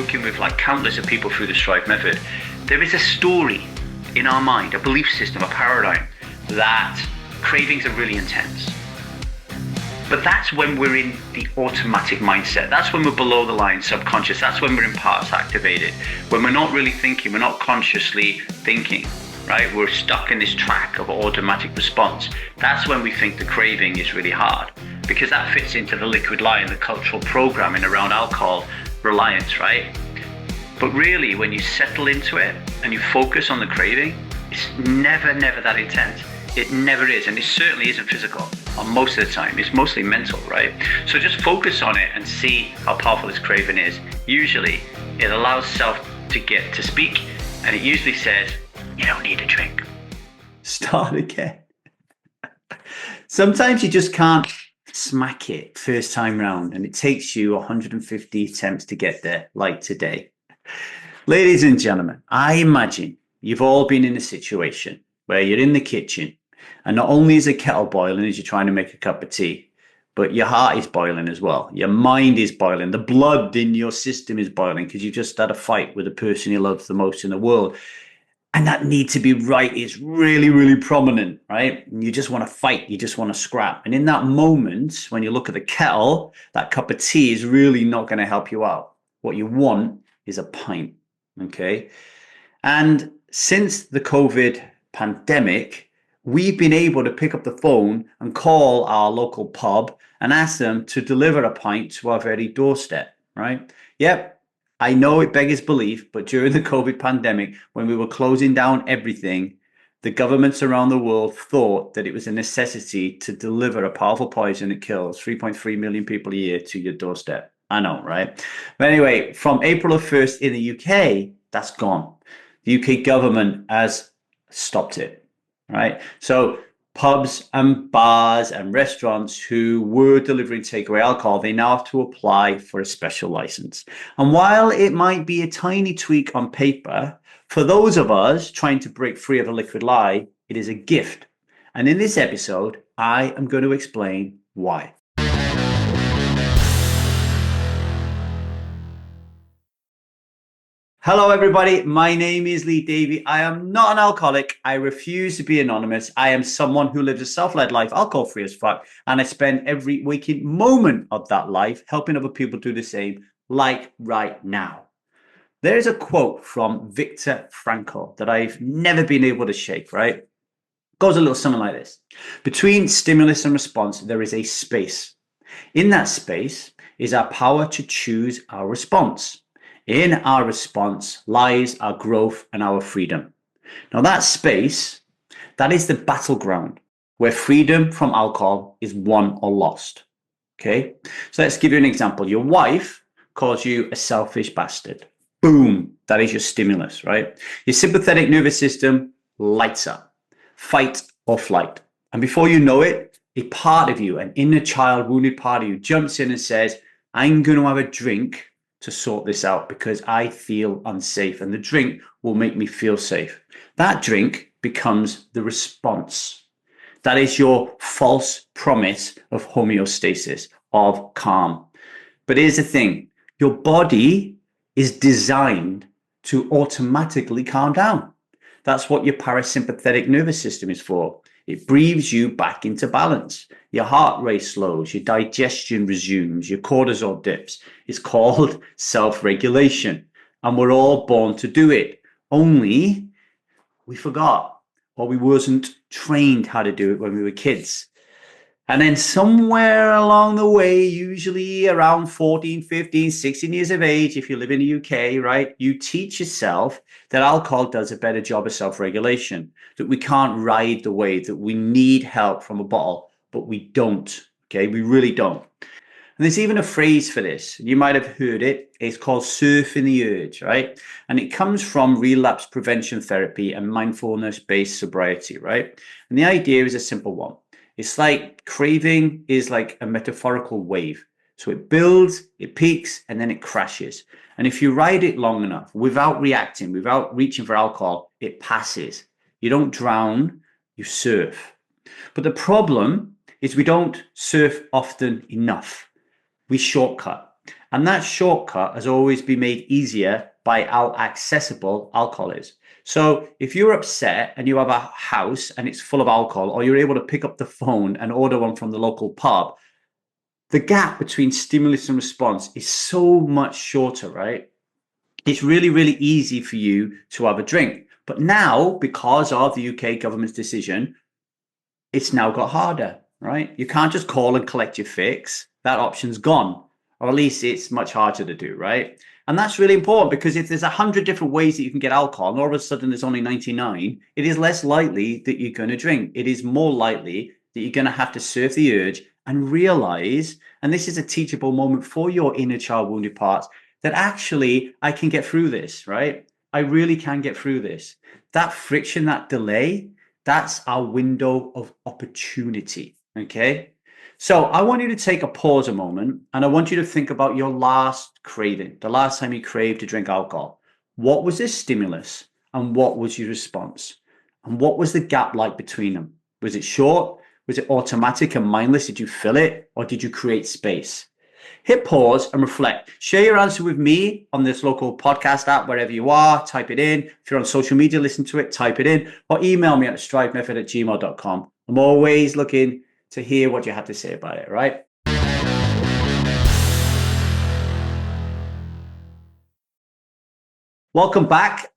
working with like countless of people through the Strive method, there is a story in our mind, a belief system, a paradigm that cravings are really intense. But that's when we're in the automatic mindset. That's when we're below the line subconscious. That's when we're in parts activated. When we're not really thinking, we're not consciously thinking, right? We're stuck in this track of automatic response. That's when we think the craving is really hard, because that fits into the liquid lie and the cultural programming around alcohol reliance, right? But really, when you settle into it and you focus on the craving, it's never that intense. It never is, and it certainly isn't physical. Most of the time, it's mostly mental, right? So just focus on it and see how powerful this craving is. Usually, it allows self to get to speak, and it usually says, you don't need a drink. Start again. Sometimes you just can't smack it first time round, and it takes you 150 attempts to get there, like today. Ladies and gentlemen, I imagine you've all been in a situation where you're in the kitchen, and not only is a kettle boiling as you're trying to make a cup of tea, but your heart is boiling as well. Your mind is boiling. The blood in your system is boiling because you just had a fight with the person you love the most in the world. And that need to be right is really prominent, right? And you just want to fight. You just want to scrap. And in that moment, when you look at the kettle, that cup of tea is really not going to help you out. What you want is a pint, okay? And since the COVID pandemic, we've been able to pick up the phone and call our local pub and ask them to deliver a pint to our very doorstep, right? Yep, I know it beggars belief, but during the COVID pandemic, when we were closing down everything, the governments around the world thought that it was a necessity to deliver a powerful poison that kills 3.3 million people a year to your doorstep. I know, right? But anyway, from April 1st in the UK, that's gone. The UK government has stopped it. Right. So pubs and bars and restaurants who were delivering takeaway alcohol, they now have to apply for a special license. And while it might be a tiny tweak on paper, for those of us trying to break free of a liquid lie, it is a gift. And in this episode, I am going to explain why. Hello, everybody. My name is Davy. I am not an alcoholic. I refuse to be anonymous. I am someone who lives a self-led life, alcohol-free as fuck, and I spend every waking moment of that life helping other people do the same, like right now. There is a quote from Viktor Frankl that I've never been able to shake, right? It goes a little something like this. Between stimulus and response, there is a space. In that space is our power to choose our response. In our response lies our growth and our freedom. Now that space, that is the battleground where freedom from alcohol is won or lost. Okay, so let's give you an example. Your wife calls you a selfish bastard. Boom, that is your stimulus, right? Your sympathetic nervous system lights up, fight or flight. And before you know it, a part of you, an inner child, wounded part of you jumps in and says, I'm going to have a drink to sort this out because I feel unsafe, and the drink will make me feel safe. That drink becomes the response. That is your false promise of homeostasis, of calm. But here's the thing, your body is designed to automatically calm down. That's what your parasympathetic nervous system is for. It breathes you back into balance. Your heart rate slows, your digestion resumes, your cortisol dips. It's called self-regulation. And we're all born to do it. Only we forgot, or we wasn't trained how to do it when we were kids. And then somewhere along the way, usually around 14, 15, 16 years of age, if you live in the UK, right, you teach yourself that alcohol does a better job of self-regulation, that we can't ride the wave, that we need help from a bottle, but we don't, okay? We really don't. And there's even a phrase for this. You might have heard it. It's called surfing the urge, right? And it comes from relapse prevention therapy and mindfulness-based sobriety, right? And the idea is a simple one. It's like craving is like a metaphorical wave. So it builds, it peaks, and then it crashes. And if you ride it long enough, without reacting, without reaching for alcohol, it passes. You don't drown, you surf. But the problem is we don't surf often enough. We shortcut. And that shortcut has always been made easier by how accessible alcohol is. So if you're upset and you have a house and it's full of alcohol, or you're able to pick up the phone and order one from the local pub, the gap between stimulus and response is so much shorter, right? It's really, really easy for you to have a drink. But now, because of the UK government's decision, it's now got harder, right? You can't just call and collect your fix. That option's gone, or at least it's much harder to do, right? And that's really important, because if there's 100 different ways that you can get alcohol and all of a sudden there's only 99, it is less likely that you're going to drink. It is more likely that you're going to have to surf the urge and realize, and this is a teachable moment for your inner child wounded parts, that actually I can get through this, right? I really can get through this. That friction, that delay, that's our window of opportunity, okay? So I want you to take a pause a moment, and I want you to think about your last craving, the last time you craved to drink alcohol. What was this stimulus and what was your response? And what was the gap like between them? Was it short? Was it automatic and mindless? Did you fill it, or did you create space? Hit pause and reflect. Share your answer with me on this local podcast app, wherever you are. Type it in. If you're on social media, listen to it, type it in, or email me at thestrivemethod@gmail.com. I'm always looking to hear what you have to say about it, right? Welcome back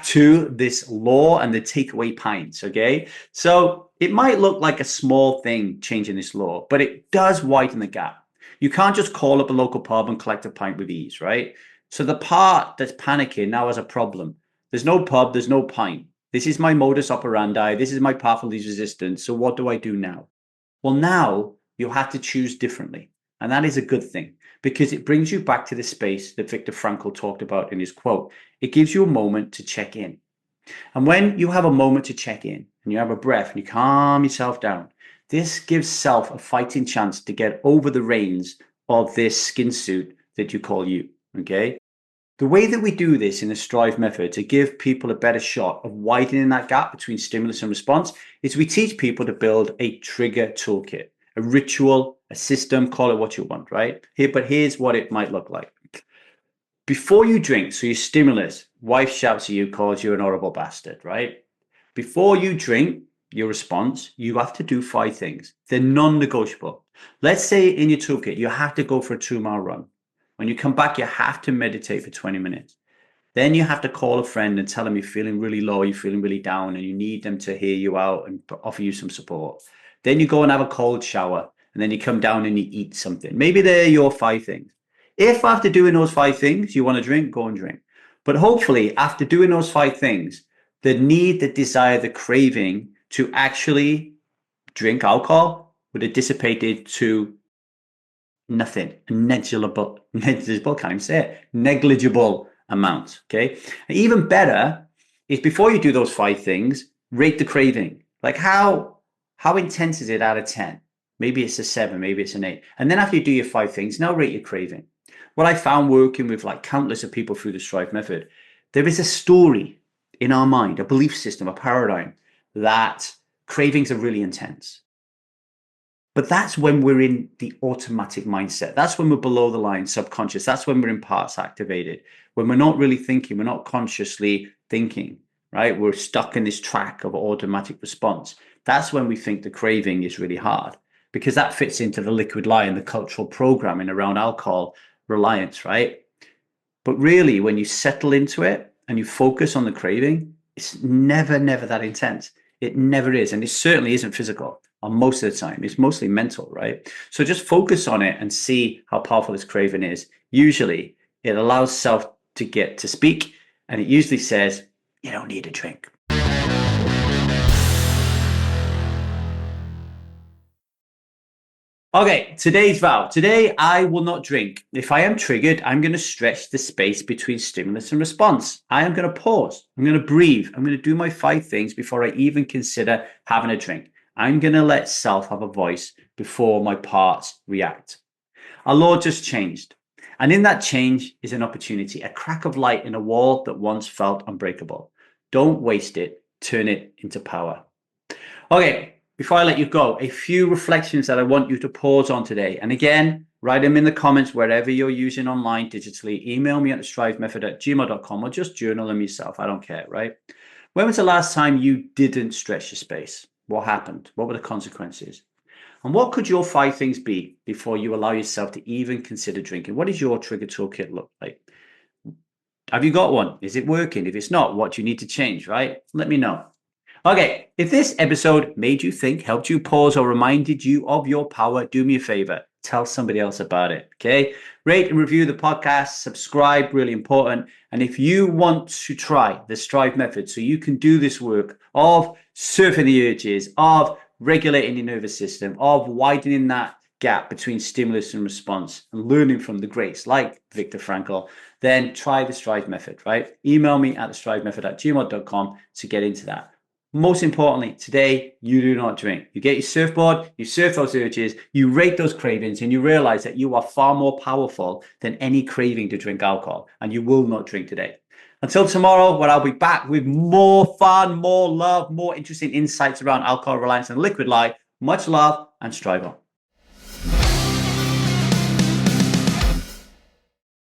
to this law and the takeaway pints, okay? So it might look like a small thing changing this law, but it does widen the gap. You can't just call up a local pub and collect a pint with ease, right? So the part that's panicking now has a problem. There's no pub, there's no pint. This is my modus operandi. This is my path of least resistance. So what do I do now? Well, now you have to choose differently. And that is a good thing, because it brings you back to the space that Viktor Frankl talked about in his quote. It gives you a moment to check in. And when you have a moment to check in and you have a breath and you calm yourself down, this gives self a fighting chance to get over the reins of this skin suit that you call you, okay? The way that we do this in the Strive method to give people a better shot of widening that gap between stimulus and response is we teach people to build a trigger toolkit, a ritual, a system, call it what you want, right? But here's what it might look like. Before you drink, so your stimulus, wife shouts at you, calls you an horrible bastard, right? Before you drink, your response, you have to do 5 things. They're non-negotiable. Let's say in your toolkit, you have to go for a 2-mile run. When you come back, you have to meditate for 20 minutes. Then you have to call a friend and tell them you're feeling really low, you're feeling really down, and you need them to hear you out and offer you some support. Then you go and have a cold shower, and then you come down and you eat something. Maybe they're your 5 things. If after doing those 5 things, you want to drink, go and drink. But hopefully, after doing those 5 things, the need, the desire, the craving to actually drink alcohol would have dissipated to nothing, negligible, can't even say it, negligible amount, okay? And even better is before you do those 5 things, rate the craving. Like how intense is it out of 10? Maybe it's a 7, maybe it's an 8. And then after you do your 5 things, now rate your craving. What I found working with like countless of people through the Strive method, there is a story in our mind, a belief system, a paradigm that cravings are really intense. But that's when we're in the automatic mindset. That's when we're below the line, subconscious. That's when we're in parts activated. When we're not really thinking, we're not consciously thinking, right? We're stuck in this track of automatic response. That's when we think the craving is really hard, because that fits into the liquid lie and the cultural programming around alcohol reliance, right? But really, when you settle into it and you focus on the craving, it's never that intense. It never is. And it certainly isn't physical on most of the time. It's mostly mental, right? So just focus on it and see how powerful this craving is. Usually it allows self to get to speak, and it usually says, you don't need a drink. Okay, today's vow. Today, I will not drink. If I am triggered, I'm going to stretch the space between stimulus and response. I am going to pause. I'm going to breathe. I'm going to do my 5 things before I even consider having a drink. I'm going to let self have a voice before my parts react. Our law just changed. And in that change is an opportunity, a crack of light in a wall that once felt unbreakable. Don't waste it. Turn it into power. Okay. Before I let you go, a few reflections that I want you to pause on today. And again, Write them in the comments wherever you're using online digitally. Email me at thestrivemethod@gmail.com or just journal them yourself. I don't care, right? When was the last time you didn't stretch your space? What happened? What were the consequences? And what could your 5 things be before you allow yourself to even consider drinking? What does your trigger toolkit look like? Have you got one? Is it working? If it's not, what do you need to change, right? Let me know. Okay, if this episode made you think, helped you pause, or reminded you of your power, do me a favor. Tell somebody else about it, okay? Rate and review the podcast, subscribe, really important. And if you want to try the Strive method so you can do this work of surfing the urges, of regulating your nervous system, of widening that gap between stimulus and response and learning from the greats like Viktor Frankl, then try the Strive method, right? Email me at thestrivemethod@gmail.com to get into that. Most importantly, today, you do not drink. You get your surfboard, you surf those urges, you rate those cravings, and you realize that you are far more powerful than any craving to drink alcohol, and you will not drink today. Until tomorrow, where I'll be back with more fun, more love, more interesting insights around alcohol reliance and liquid lie. Much love and strive on.